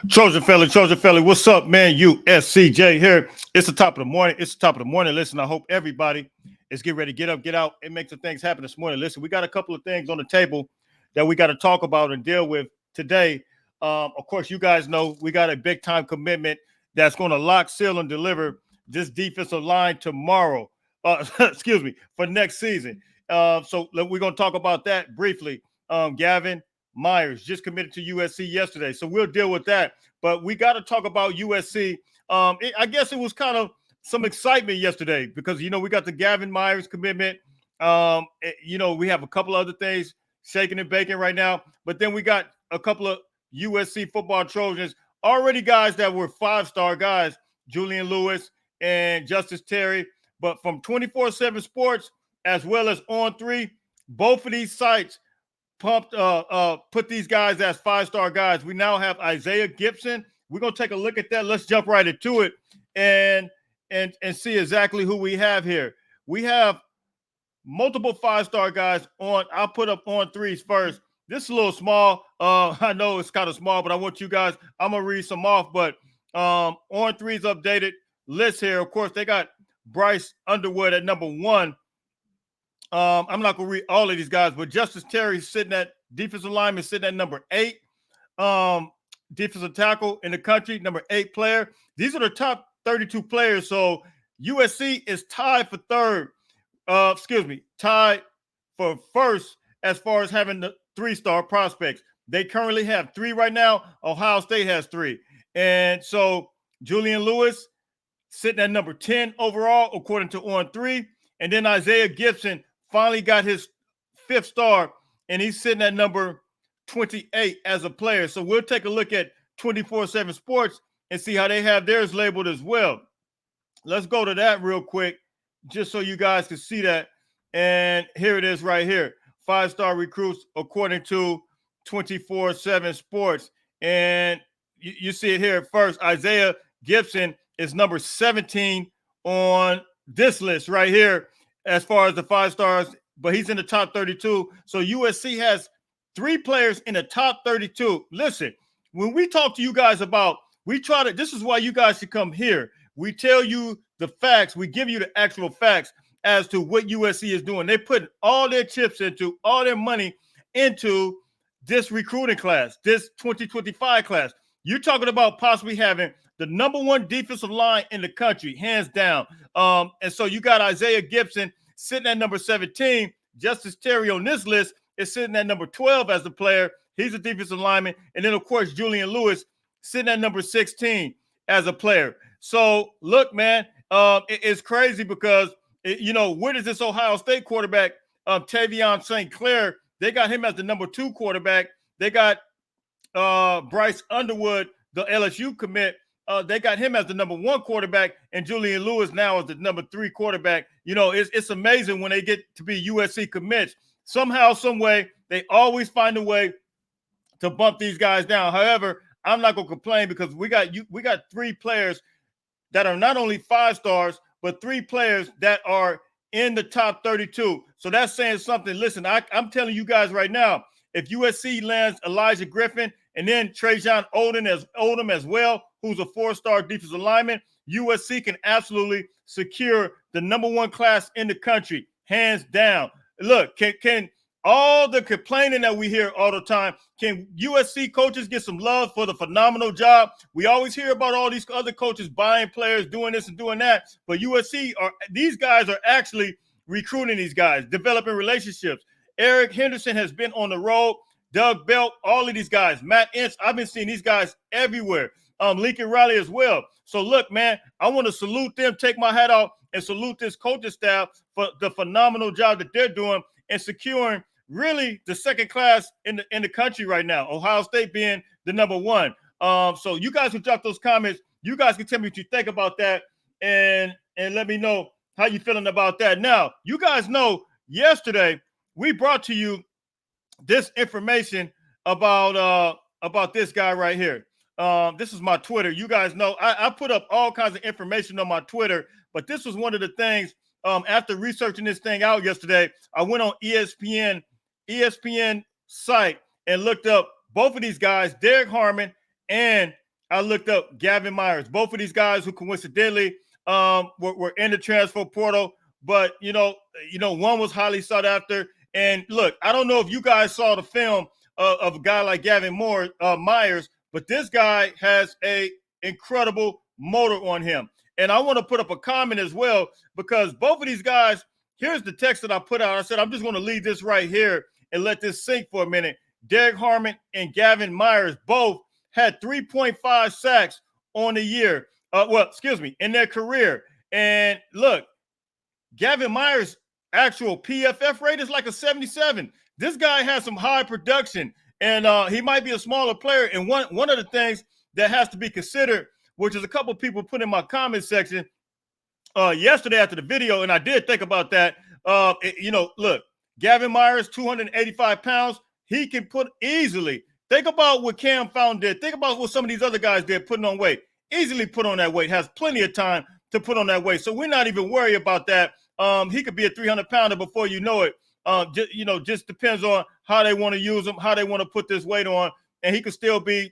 Trojan Felly, what's up, man? USCJ here. It's the top of the morning. It's the top of the morning. Listen, I hope everybody is getting ready to get up, get out, and make some things happen this morning. Listen, we got a couple of things on the table that we got to talk about and deal with today. Of course, you guys know we got a big time commitment that's going to lock, seal, and deliver this defensive line tomorrow. Excuse me, for next season. So we're going to talk about that briefly. Gavin Myers just committed to USC yesterday, so we'll deal with that. But we got to talk about USC. I guess it was kind of some excitement yesterday because we got the Gavin Myers commitment. We have a couple other things shaking and baking right now, but then we got a couple of USC football Trojans already, guys that were 5-star guys, Julian Lewis and Justice Terry. But from 24/7 Sports as well as On3, both of these sites put these guys as 5-star guys. We now have Isaiah Gibson. We're gonna take a look at that. Let's jump right into it and see exactly who we have here. We have multiple 5-star guys on. I'll put up On3s first. This is a little small. I know it's kind of small, but I want you guys. I'm gonna read some off. But On3's updated list here. Of course, they got Bryce Underwood at number 1. I'm not going to read all of these guys, but Justice Terry sitting at defensive lineman, sitting at number 8. Defensive tackle in the country, number 8 player. These are the top 32 players. So USC is tied for third. Tied for first as far as having the 3-star prospects. They currently have 3 right now. Ohio State has 3. And so Julian Lewis sitting at number 10 overall, according to On3. And then Isaiah Gibson finally got his 5th star, and he's sitting at number 28 as a player. So we'll take a look at 24/7 Sports and see how they have theirs labeled as well. Let's go to that real quick, just so you guys can see that. And here it is right here. 5-star recruits according to 24/7 Sports. And you see it here first. Isaiah Gibson is number 17 on this list right here as far as the 5 stars, but he's in the top 32. So USC has 3 players in the top 32. Listen, when we talk to you guys about, this is why you guys should come here. We tell you the facts. We give you the actual facts as to what USC is doing. They put all their chips into, all their money into this recruiting class, this 2025 class. You're talking about possibly having the number 1 defensive line in the country, hands down. And so you got Isaiah Gibson sitting at number 17. Justice Terry on this list is sitting at number 12 as a player. He's a defensive lineman. And then, of course, Julian Lewis sitting at number 16 as a player. So, look, man, it's crazy because, where does this Ohio State quarterback, Tavion St. Clair, they got him as the number 2 quarterback. They got Bryce Underwood, the LSU commit. They got him as the number 1 quarterback, and Julian Lewis now is the number 3 quarterback. It's amazing when they get to be USC commits. Somehow, some way, they always find a way to bump these guys down. However, I'm not gonna complain because we got 3 players that are not only 5 stars, but 3 players that are in the top 32. So that's saying something. Listen, I'm telling you guys right now, if USC lands Elijah Griffin and then Trajan Odom as well, who's a 4-star defensive lineman, USC can absolutely secure the number 1 class in the country, hands down. Look, can all the complaining that we hear all the time, can USC coaches get some love for the phenomenal job? We always hear about all these other coaches buying players, doing this and doing that, but these guys are actually recruiting these guys, developing relationships. Eric Henderson has been on the road. Doug Belt, all of these guys, Matt Ince, I've been seeing these guys everywhere. Lincoln Riley as well. So look, man, I want to salute them, take my hat off, and salute this coaching staff for the phenomenal job that they're doing and securing really the 2nd class in the country right now. Ohio State being the number 1. So you guys can drop those comments. You guys can tell me what you think about that, and let me know how you feeling about that. Now, you guys know yesterday we brought to you this information about this guy right here. This is my Twitter. You guys know I put up all kinds of information on my Twitter, but this was one of the things after researching this thing out yesterday. I went on ESPN site and looked up both of these guys, Derek Harmon and I looked up Gavin Myers. Both of these guys who coincidentally were in the transfer portal, but one was highly sought after. And look, I don't know if you guys saw the film of a guy like Gavin Myers, but this guy has a incredible motor on him. And I want to put up a comment as well, because both of these guys, here's the text that I put out. I said, I'm just going to leave this right here and let this sink for a minute. Derek Harmon and Gavin Myers both had 3.5 sacks on the year. In their career. And look, Gavin Myers' actual PFF rate is like a 77. This guy has some high production, and he might be a smaller player. And one of the things that has to be considered, which is a couple people put in my comment section yesterday after the video, and I did think about that. Look, Gavin Myers, 285 pounds. He can put easily. Think about what Cam Fountain did. Think about what some of these other guys did, putting on weight. Easily put on that weight. Has plenty of time to put on that weight. So we're not even worried about that. He could be a 300-pounder before you know it. Just depends on how they want to use him, how they want to put this weight on, and he could still be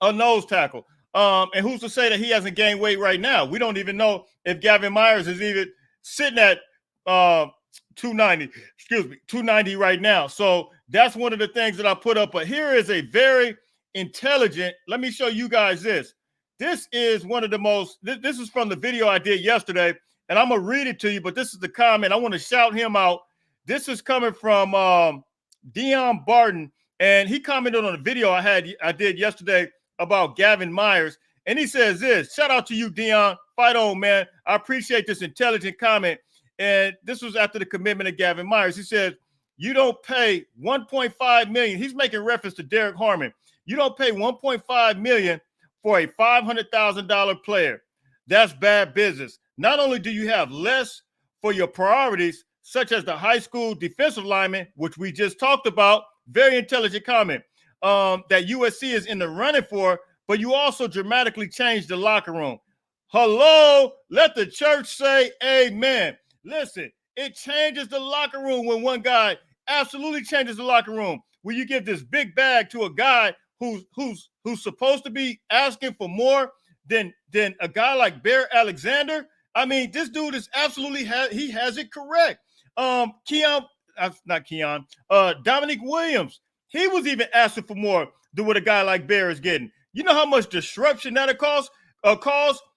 a nose tackle. And who's to say that he hasn't gained weight right now? We don't even know if Gavin Myers is even sitting at 290 right now. So that's one of the things that I put up. But here is a very intelligent, let me show you guys this. This is one of the most, this is from the video I did yesterday, and I'm going to read it to you, but this is the comment. I want to shout him out. This is coming from Dion Barton, and he commented on a video I did yesterday about Gavin Myers, and he says this. Shout out to you, Dion. Fight on, man. I appreciate this intelligent comment. And this was after the commitment of Gavin Myers. He said, you don't pay $1.5 million. He's making reference to Derek Harmon. You don't pay $1.5 million for a $500,000 player. That's bad business. Not only do you have less for your priorities, such as the high school defensive lineman, which we just talked about, very intelligent comment, that USC is in the running for, but you also dramatically change the locker room. Hello, let the church say amen. Listen, it changes the locker room when one guy absolutely changes the locker room. When you give this big bag to a guy who's supposed to be asking for more than a guy like Bear Alexander. I mean, this dude is absolutely he has it correct. Dominique Williams, he was even asking for more than what a guy like Bear is getting. You know how much disruption that it cause?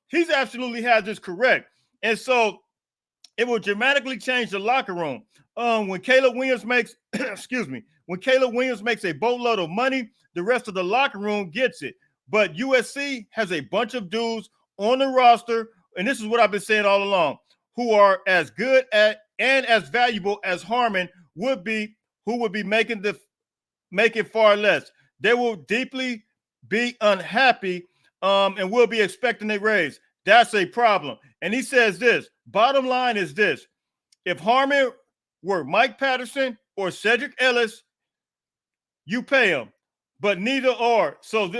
He's absolutely has this correct. And so it will dramatically change the locker room. When Caleb Williams makes, when Caleb Williams makes a boatload of money, the rest of the locker room gets it. But USC has a bunch of dudes on the roster, and this is what I've been saying all along, who are as good at and as valuable as Harmon would be, who would be making far less. They will deeply be unhappy and will be expecting a raise. That's a problem. And he says this, bottom line is this. If Harmon were Mike Patterson or Cedric Ellis, you pay him, but neither are. So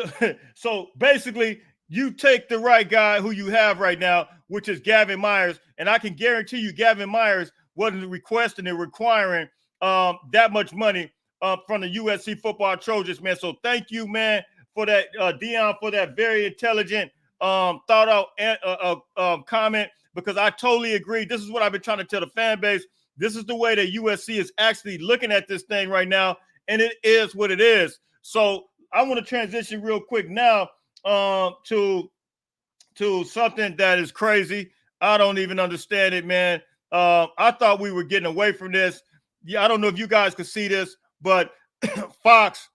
basically, you take the right guy who you have right now, which is Gavin Myers, and I can guarantee you Gavin Myers wasn't requesting and requiring that much money from the USC football Trojans, man. So thank you, man, for that, Dion, for that very intelligent, thought out comment, because I totally agree. This is what I've been trying to tell the fan base. This is the way that USC is actually looking at this thing right now, and it is what it is. So I want to transition real quick now to something that is crazy. I don't even understand it, man. I thought we were getting away from this. Yeah, I don't know if you guys could see this, but Fox,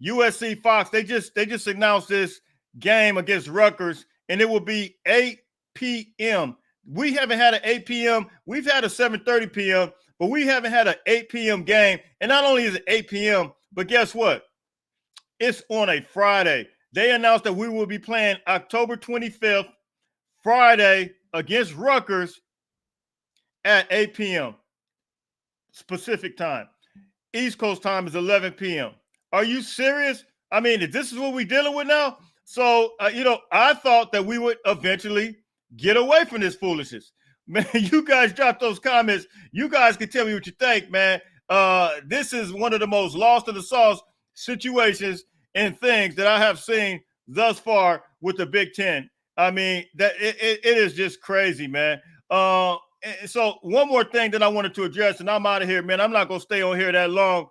USC Fox, they just announced this game against Rutgers, and it will be 8 p.m. We haven't had an 8 p.m. We've had a 7:30 p.m., but we haven't had an 8 p.m. game. And not only is it 8 p.m., but guess what? It's on a Friday. They announced that we will be playing October 25th, Friday, against Rutgers at 8 p.m. Pacific time. East Coast time is 11 p.m. Are you serious? I mean, this is what we're dealing with now? So, I thought that we would eventually get away from this foolishness. Man, you guys drop those comments. You guys can tell me what you think, man. This is one of the most lost in the sauce situations and things that I have seen thus far with the Big Ten. I mean, that it is just crazy, man. So one more thing that I wanted to address, and I'm out of here, man. I'm not gonna stay on here that long.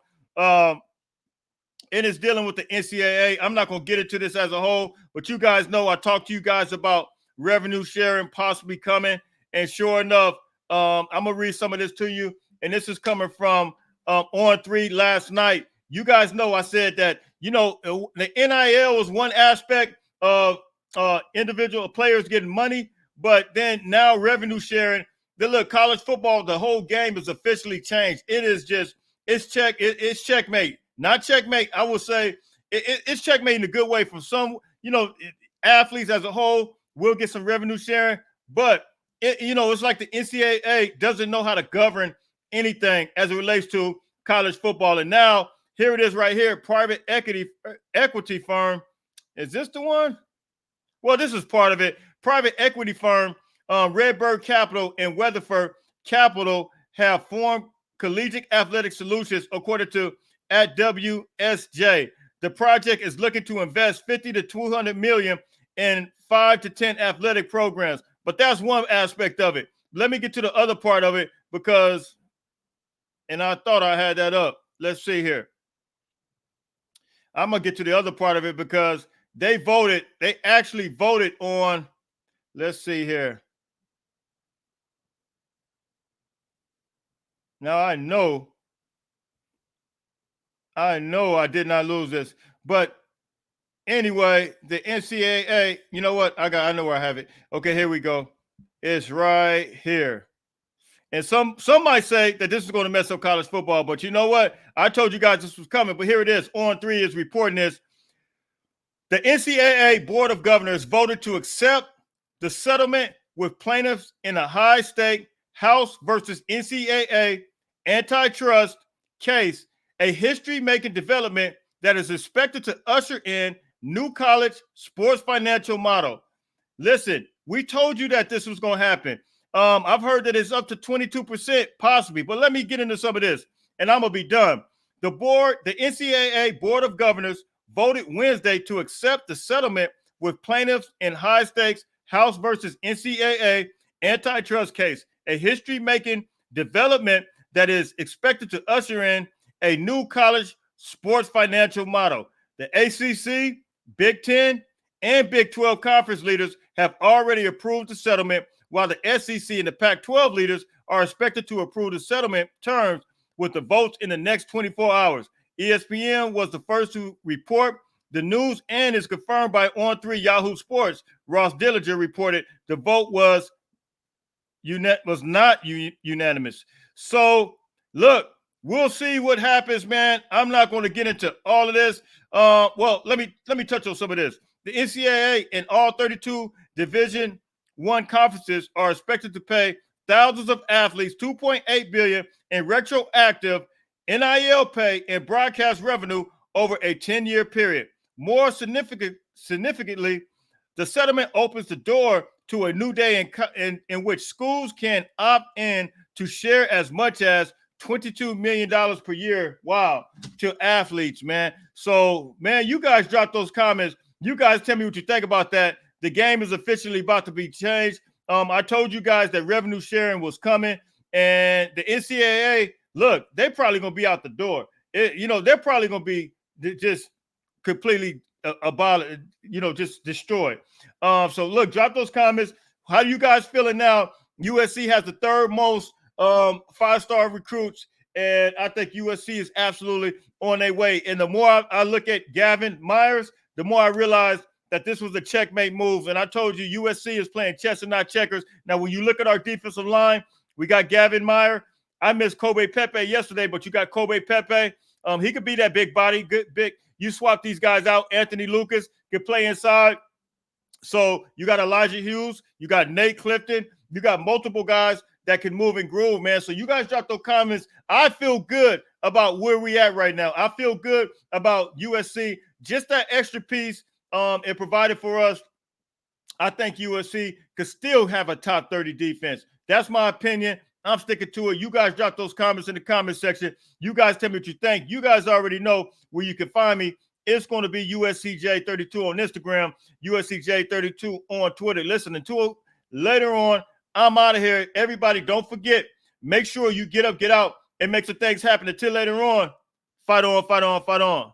It is dealing with the NCAA. I'm not gonna get into this as a whole, but you guys know I talked to you guys about revenue sharing possibly coming, and sure enough, I'm gonna read some of this to you, and this is coming from On3 last night. You guys know I said that the NIL was one aspect of individual players getting money, but then now revenue sharing. Look, college football, the whole game is officially changed. It is just it's checkmate, not checkmate. I will say it's checkmate in a good way for some. Athletes as a whole will get some revenue sharing, but it's like the NCAA doesn't know how to govern anything as it relates to college football. And now here it is right here, private equity firm. Is this the one? Well, this is part of it. Private equity firm Redbird Capital and Weatherford Capital have formed Collegiate Athletic Solutions, according to at WSJ. The project is looking to invest 50 to 200 million in 5 to 10 athletic programs. But that's one aspect of it. Let me get to the other part of it and I thought I had that up. Let's see here. I'm going to get to the other part of it because they actually voted on, let's see here. Now I know I did not lose this, but anyway, the NCAA, you know what? I know where I have it. Okay, here we go. It's right here. And some might say that this is going to mess up college football, but you know what? I told you guys this was coming, but here it is. On3 is reporting this. The NCAA Board of Governors voted to accept the settlement with plaintiffs in a high-stake House versus NCAA antitrust case, a history-making development that is expected to usher in new college sports financial model. Listen, we told you that this was going to happen. I've heard that it's up to 22% possibly, but let me get into some of this, and I'm going to be done. The NCAA Board of Governors voted Wednesday to accept the settlement with plaintiffs in high-stakes House versus NCAA antitrust case, a history-making development that is expected to usher in a new college sports financial model. The ACC, Big Ten, and Big 12 conference leaders have already approved the settlement, while the SEC and the Pac-12 leaders are expected to approve the settlement terms with the votes in the next 24 hours. ESPN was the first to report the news and is confirmed by On3 Yahoo Sports. Ross Dillinger reported the vote was not unanimous. So, look, we'll see what happens, man. I'm not going to get into all of this. Well, let me touch on some of this. The NCAA and all 32 Division I conferences are expected to pay thousands of athletes $2.8 billion in retroactive NIL pay and broadcast revenue over a 10-year period. More significantly, the settlement opens the door to a new day in which schools can opt in to share as much as $22 million per year. Wow, to athletes, man. So, man, you guys drop those comments. You guys tell me what you think about that. The game is officially about to be changed. I told you guys that revenue sharing was coming, and the NCAA, look, they're probably going to be out the door. They're probably going to be just completely abolished, just destroyed. So, look, drop those comments. How are you guys feeling now? USC has the third most 5-star recruits, and I think USC is absolutely on their way. And the more I look at Gavin Myers, the more I realize that this was a checkmate move. And I told you USC is playing chess and not checkers. Now, when you look at our defensive line, we got Gavin Meyer. I missed Kobe Pepe yesterday, but you got Kobe Pepe. He could be that big body, good big. You swap these guys out. Anthony Lucas could play inside. So you got Elijah Hughes. You got Nate Clifton. You got multiple guys that can move and groove, man. So you guys drop those comments. I feel good about where we at right now. I feel good about USC. Just that extra piece it provided for us. I think USC could still have a top 30 defense. That's my opinion. I'm sticking to it. You guys drop those comments in the comment section. You guys tell me what you think. You guys already know where you can find me it's going to be USCJ32 on Instagram, USCJ32 on Twitter. Listen, until later on, I'm out of here. Everybody, don't forget, make sure you get up, get out, and make some things happen. Until later on, fight on, fight on, fight on.